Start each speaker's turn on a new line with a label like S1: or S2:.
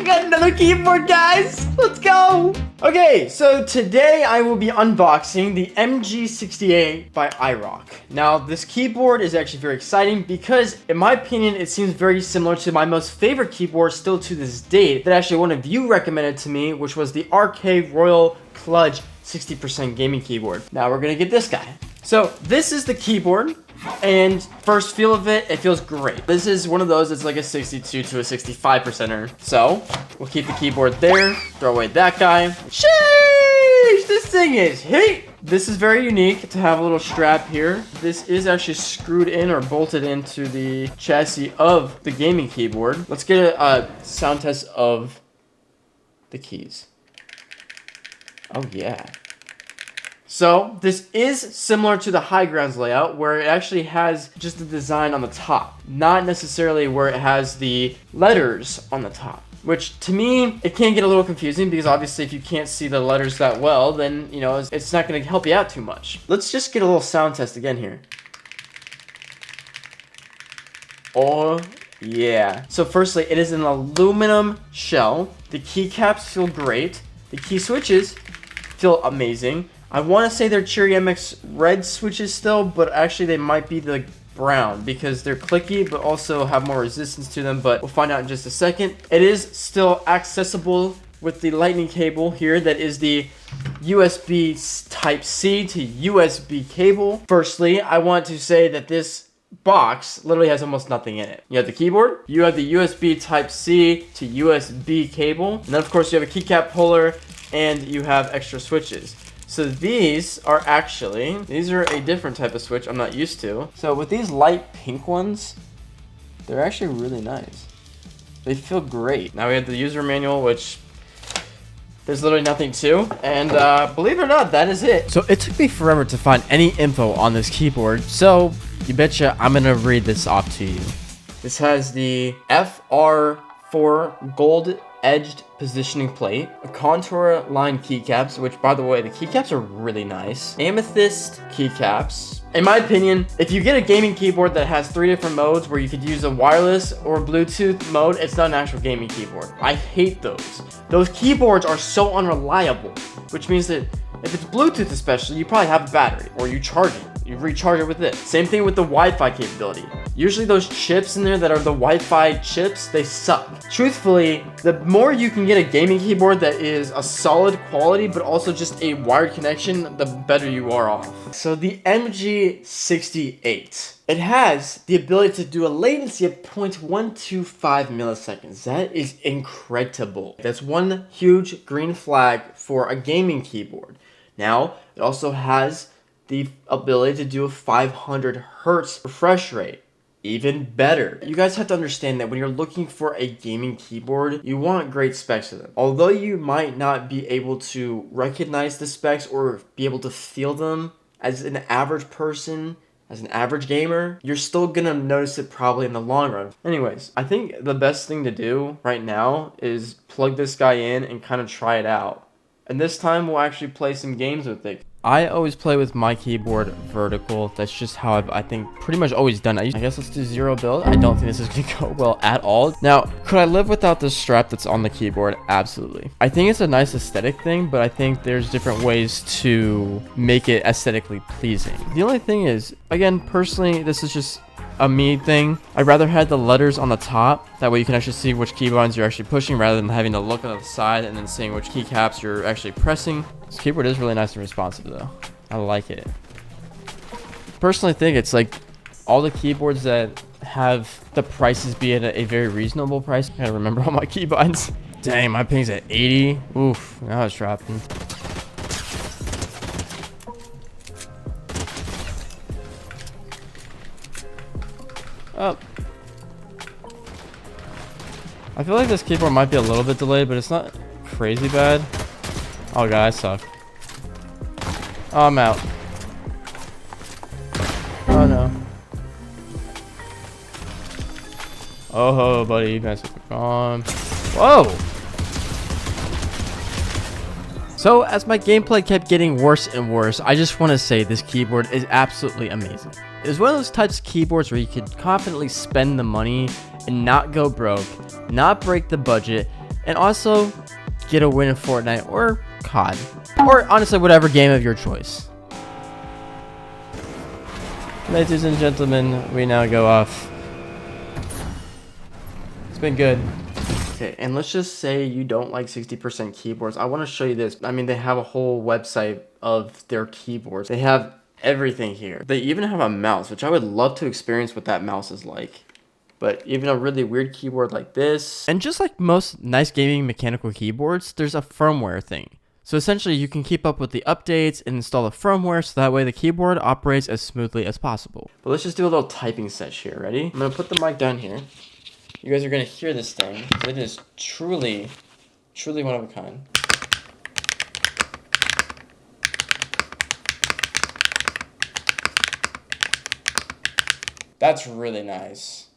S1: We got another keyboard, guys. Let's go. Okay, so today I will be unboxing the MG68 by iRock. Now, this keyboard is actually very exciting because, in my opinion, it seems very similar to my most favorite keyboard still to this date that actually one of you recommended to me, which was the RK Royal Kludge 60% gaming keyboard. Now we're gonna get this guy. So this is the keyboard, and first feel of it, it feels great. This is one of those that's like a 62 to a 65%er. So we'll keep the keyboard there, throw away that guy. Sheesh, this thing is heat. This is very unique to have a little strap here. This is actually screwed in or bolted into the chassis of the gaming keyboard. Let's get a sound test of the keys. Oh yeah. So this is similar to the High Grounds layout where it actually has just the design on the top, not necessarily where it has the letters on the top, which to me, it can get a little confusing because obviously if you can't see the letters that well, then, you know, it's not going to help you out too much. Let's just get a little sound test again here. Oh yeah. So firstly, it is an aluminum shell. The keycaps feel great. The key switches feel amazing. I want to say they're Cherry MX red switches still, but actually they might be the brown because they're clicky but also have more resistance to them, but we'll find out in just a second. It is still accessible with the lightning cable here that is the USB Type-C to USB cable. Firstly, I want to say that this box literally has almost nothing in it. You have the keyboard, you have the USB Type-C to USB cable, and then of course you have a keycap puller and you have extra switches. So these are a different type of switch I'm not used to. So with these light pink ones, they're actually really nice. They feel great. Now we have the user manual, which there's literally nothing to. And believe it or not, that is it. So it took me forever to find any info on this keyboard. So you betcha I'm gonna read this off to you. This has the FR4 gold edged positioning plate, a contour line keycaps, which by the way, the keycaps are really nice. Amethyst keycaps. In my opinion, if you get a gaming keyboard that has 3 different modes where you could use a wireless or Bluetooth mode, it's not an actual gaming keyboard. I hate those. Those keyboards are so unreliable, which means that if it's Bluetooth especially, you probably have a battery or you charge it. You recharge it with it. Same thing with the Wi-Fi capability. Usually those chips in there that are the Wi-Fi chips, they suck. Truthfully, the more you can get a gaming keyboard that is a solid quality, but also just a wired connection, the better you are off. So the MG68, it has the ability to do a latency of 0.125 milliseconds. That is incredible. That's one huge green flag for a gaming keyboard. Now, it also has the ability to do a 500 hertz refresh rate. Even better. You guys have to understand that when you're looking for a gaming keyboard, you want great specs of them. Although you might not be able to recognize the specs or be able to feel them as an average person, as an average gamer, you're still gonna notice it probably in the long run. Anyways, I think the best thing to do right now is plug this guy in and kind of try it out. And this time we'll actually play some games with it. I always play with my keyboard vertical. That's just how I've, I think, pretty much always done it. I guess let's do 0 build. I don't think this is going to go well at all. Now, could I live without the strap that's on the keyboard? Absolutely. I think it's a nice aesthetic thing, but I think there's different ways to make it aesthetically pleasing. The only thing is, again, personally, this is just a me thing. I'd rather have the letters on the top. That way you can actually see which keybinds you're actually pushing rather than having to look on the side and then seeing which keycaps you're actually pressing. This keyboard is really nice and responsive though. I like it. Personally think it's like all the keyboards that have the prices be at a very reasonable price. I gotta remember all my keybinds. Dang, my ping's at 80. Oof, now it's dropping. Oh. I feel like this keyboard might be a little bit delayed, but it's not crazy bad. Oh god, I suck. Oh, I'm out. Oh no. Oh, buddy, you guys are gone. Whoa! So, as my gameplay kept getting worse and worse, I just want to say this keyboard is absolutely amazing. It is one of those types of keyboards where you can confidently spend the money and not go broke, not break the budget, and also get a win in Fortnite or COD, or honestly whatever game of your choice. Ladies and gentlemen, we now go off. It's been good. Okay, and let's just say you don't like 60% keyboards. I want to show you this. I mean, they have a whole website of their keyboards. They have everything here. They even have a mouse, which I would love to experience what that mouse is like. But even a really weird keyboard like this. And just like most nice gaming mechanical keyboards, there's a firmware thing. So essentially, you can keep up with the updates and install the firmware so that way the keyboard operates as smoothly as possible. But let's just do a little typing session here. Ready? I'm going to put the mic down here. You guys are going to hear this thing. It is truly, truly one of a kind. That's really nice.